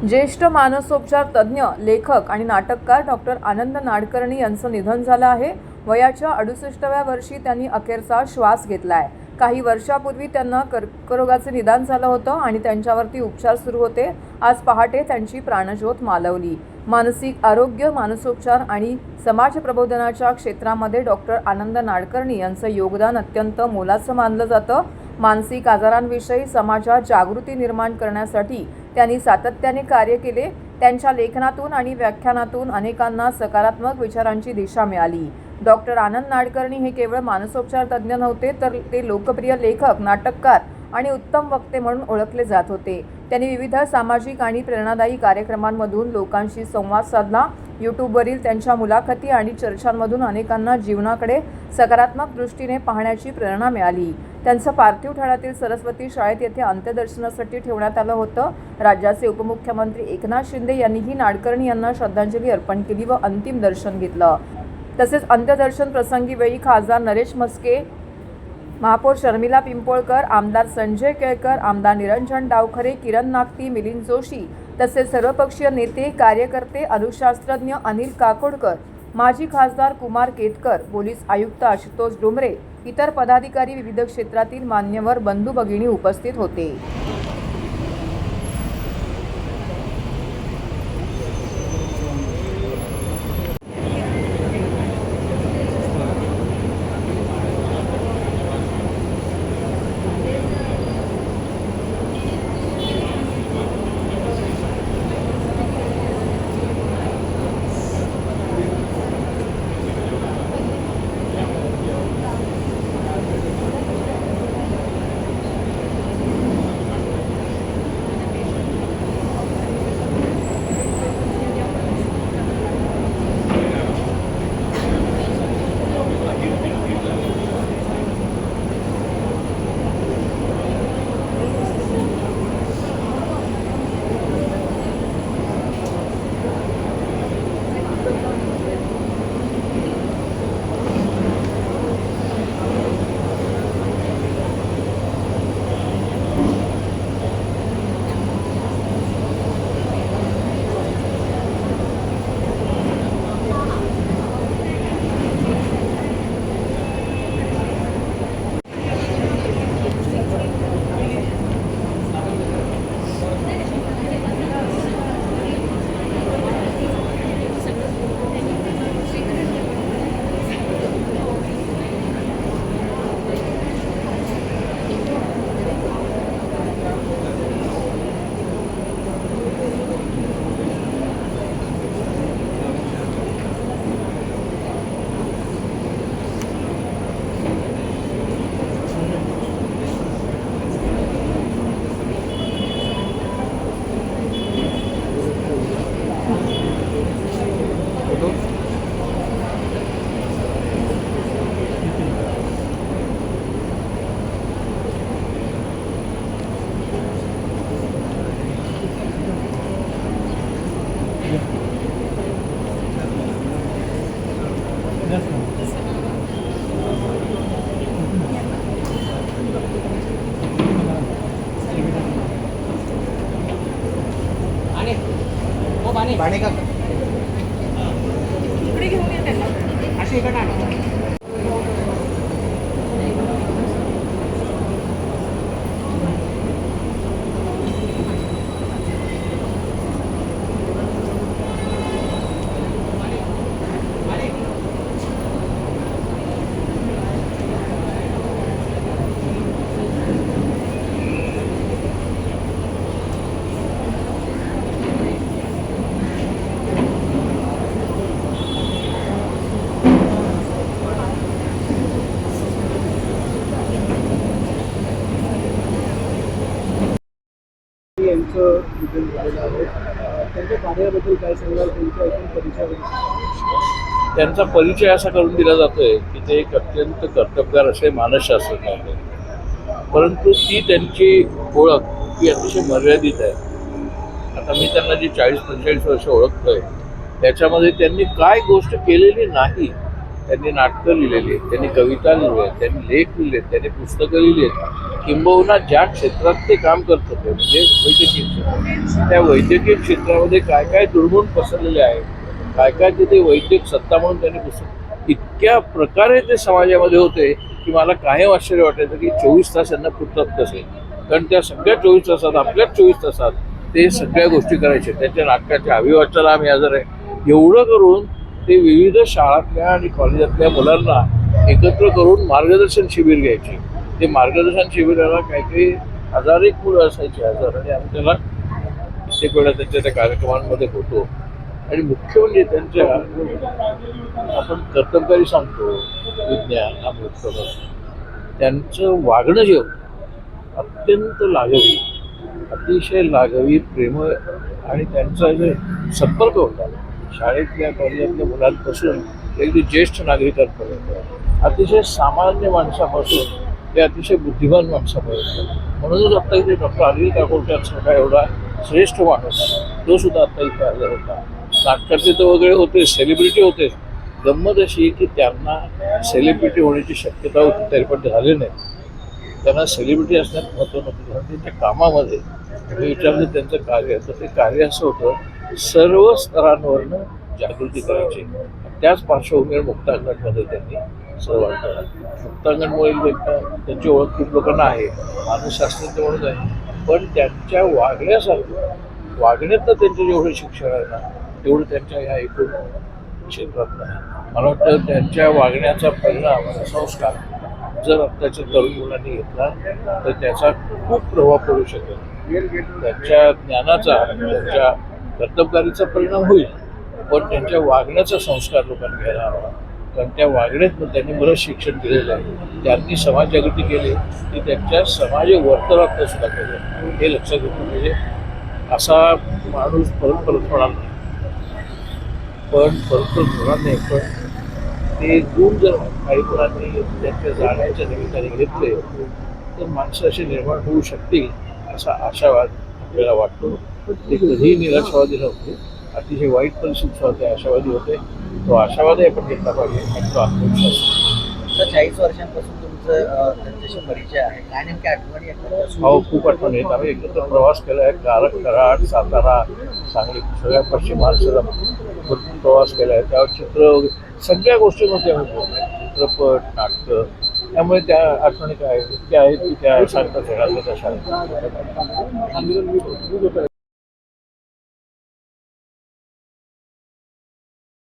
ज्येष्ठ मानसोपचार तज्ज्ञ, लेखक आणि नाटककार डॉक्टर आनंद नाडकर्णी यांचं निधन झालं आहे. वयाच्या 68व्या वर्षी त्यांनी अखेरचा श्वास घेतला आहे. काही वर्षापूर्वी त्यांना कर्करोगाचे निदान झालं होतं आणि त्यांच्यावरती उपचार सुरू होते. आज पहाटे त्यांची प्राणज्योत मालवली. मानसिक आरोग्य, मानसोपचार आणि समाज प्रबोधनाच्या क्षेत्रामध्ये डॉक्टर आनंद नाडकर्णी यांचं योगदान अत्यंत मोलाचं मानलं जातं. मानसिक आजारांविषयी समाजात जागृती निर्माण करण्यासाठी त्यांनी सातत्याने कार्य केले. त्यांच्या लेखनातून आणि व्याख्यानातून अनेकांना सकारात्मक विचारांची दिशा मिळाली. डॉक्टर आनंद नाडकर्णी हे केवळ मानसोपचार तज्ज्ञ नव्हते, तर ते लोकप्रिय लेखक, नाटककार आणि उत्तम वक्ते म्हणून ओळखले जात होते. त्यांनी विविध सामाजिक आणि प्रेरणादायी कार्यक्रमांमधून लोकांशी संवाद साधला. यूट्यूबवरील त्यांच्या मुलाखती आणि चर्चांमधून अनेकांना जीवनाकडे सकारात्मक दृष्टीने पाहण्याची प्रेरणा मिळाली. त्यांचं पार्थिव ठाण्यातील सरस्वती शाळेत येथे अंत्यदर्शनासाठी ठेवण्यात आलं होतं. राज्याचे उपमुख्यमंत्री एकनाथ शिंदे यांनीही नाडकर्णी यांना श्रद्धांजली अर्पण केली व अंतिम दर्शन घेतलं. तसेच अंत्यदर्शन प्रसंगी वेळी खासदार नरेश म्हस्के, महापौर शर्मिला पिंपोळकर, आमदार संजय केळकर, आमदार निरंजन डावखरे, किरण नागती, मिलिंद जोशी तसेच सर्वपक्षीय नेते, कार्यकर्ते, अणुशास्त्रज्ञ अनिल काकोडकर, माजी खासदार कुमार केतकर, पोलीस आयुक्त आशुतोष डोंबरे, इतर पदाधिकारी, विविध क्षेत्रातील मान्यवर, बंधू भगिनी उपस्थित होते. पाणी का इकडे घेऊन ये त्यांना अशी इकडे आणा. त्यांच्या कार्याबद्दल काय सांगाल? त्यांचा परिचय असा करून दिला जातोय की ते एक अत्यंत कर्तबगार असे मानसशास्त्रज्ञ होते, परंतु ती त्यांची ओळख ही अतिशय मर्यादित आहे. आता मी त्यांना जी 40-45 वर्ष ओळखतोय त्याच्यामध्ये त्यांनी काय गोष्ट केलेली नाही त्यांनी नाटकं लिहिलेली आहेत, त्यांनी कविता लिहिल्या आहेत, त्यांनी लेख लिहिले आहेत, त्यांनी पुस्तकं लिहिली आहेत. किंबहुना ज्या क्षेत्रात ते काम करत होते म्हणजे वैद्यकीय क्षेत्र, त्या वैद्यकीय क्षेत्रामध्ये काय काय दुर्गुण पसरलेले आहेत, काय काय तिथे वैद्यक सत्ता म्हणून त्यांनी पुस्तक इतक्या प्रकारे ते समाजामध्ये होते की मला कायम आश्चर्य वाटायचं की 24 तास यांना पुरतात कसे. कारण त्या सगळ्या 24 तासात आपल्याच 24 तासात ते सगळ्या गोष्टी करायचे. त्यांच्या नाटकाच्या अभिवाचनाला आम्ही हजर आहे. एवढं करून ते विविध शाळातल्या आणि कॉलेजातल्या मुलांना एकत्र करून मार्गदर्शन शिबिर घ्यायचे. ते मार्गदर्शन शिबिराला काही काही हजारेक मुलं असायची हजर, आणि आम्ही त्याला कित्येक वेळा त्यांच्या त्या कार्यक्रमांमध्ये होतो. आणि मुख्य म्हणजे त्यांच्या आपण कर्तबगारी सांगतो विज्ञान अमृतसर, त्यांचं वागणं जे होतं अत्यंत लाघवी, अतिशय लाघवी, प्रेमळ, आणि त्यांचा जे संपर्क होता शाळेतल्या कॉलेजातल्या मुलांपासून अगदी ज्येष्ठ नागरिकांपर्यंत, अतिशय सामान्य माणसापासून ते अतिशय बुद्धिमान माणसापर्यंत. म्हणूनच आत्ता इथे डॉक्टर अनिल काकोडकरांसारखा एवढा श्रेष्ठ माणूस तो सुद्धा आत्ता इथे हजर होता. नाटकातले तर वगैरे होते, सेलिब्रिटी होते. गंमत अशी की त्यांना सेलिब्रिटी होण्याची शक्यता होती तरी पण ते झाले नाही. त्यांना सेलिब्रिटी असण्यात महत्त्व नव्हतं, कारण त्यांच्या कामामध्ये मी विचारलं त्यांचं कार्य, तर ते कार्य असं होतं सर्व स्तरांवरनं जागृती करायची. त्याच पार्श्वभूमीवर मुक्तांगणमध्ये त्यांनी सहभाग केला. मुक्तांगणमुळे त्यांची ओळख खूप लोकांना आहे, मानसशास्त्रज्ञ म्हणून आहे, पण त्यांच्या वागण्यातनं त्यांचं जेवढं शिक्षण आहे ना तेवढं त्यांच्या ह्या एकूण क्षेत्रात नाही. मला वाटतं त्यांच्या वागण्याचा परिणाम, संस्कार जर आत्ताच्या तरुण मुलांनी घेतला तर त्याचा खूप प्रभाव पडू शकेल. त्यांच्या ज्ञानाचा, त्यांच्या कर्तबगारीचा परिणाम होईल, पण त्यांच्या वागण्याचा संस्कार लोकांनी घ्यायला हवा. कारण त्या वागण्यातनं त्यांनी बरंच शिक्षण दिलेलं आहे. त्यांनी समाज जागृती केली की त्यांच्या समाज वर्तनातनं सुद्धा केलं. हे लक्षात घेतलं पाहिजे. असा माणूस परत होणार नाही, पण परत होणार नाही, पण ते गुण जर काही मुलांनी त्यांच्या जाण्याच्या निमित्ताने घेतले तर माणसं अशी निर्माण होऊ शकतील असा आशावाद आपल्याला वाटतो. ते कधीही निराशावादी नव्हते, अतिशय वाईट परिस्थिती होते, आशावादी होते. तो आशावादही आपण घेतला पाहिजे आणि तो आत्मविश्वास. 40 वर्षांपासून तुमचं त्यांच्याशी परिचय आहे, काय नेमक्या आठवणी आहेत? हो, खूप आठवण येत. आम्ही एकत्र प्रवास केला आहे. कराड, सातारा, सांगली, सगळ्या पश्चिम महाराष्ट्राला प्रवास केला आहे. त्यावर चित्र वगैरे सगळ्या गोष्टींमध्ये आम्ही बोलतो, चित्रपट, नाटकं. त्यामुळे त्या आठवणी काय इतक्या आहेत की त्या सांगता येणार नाही तशा.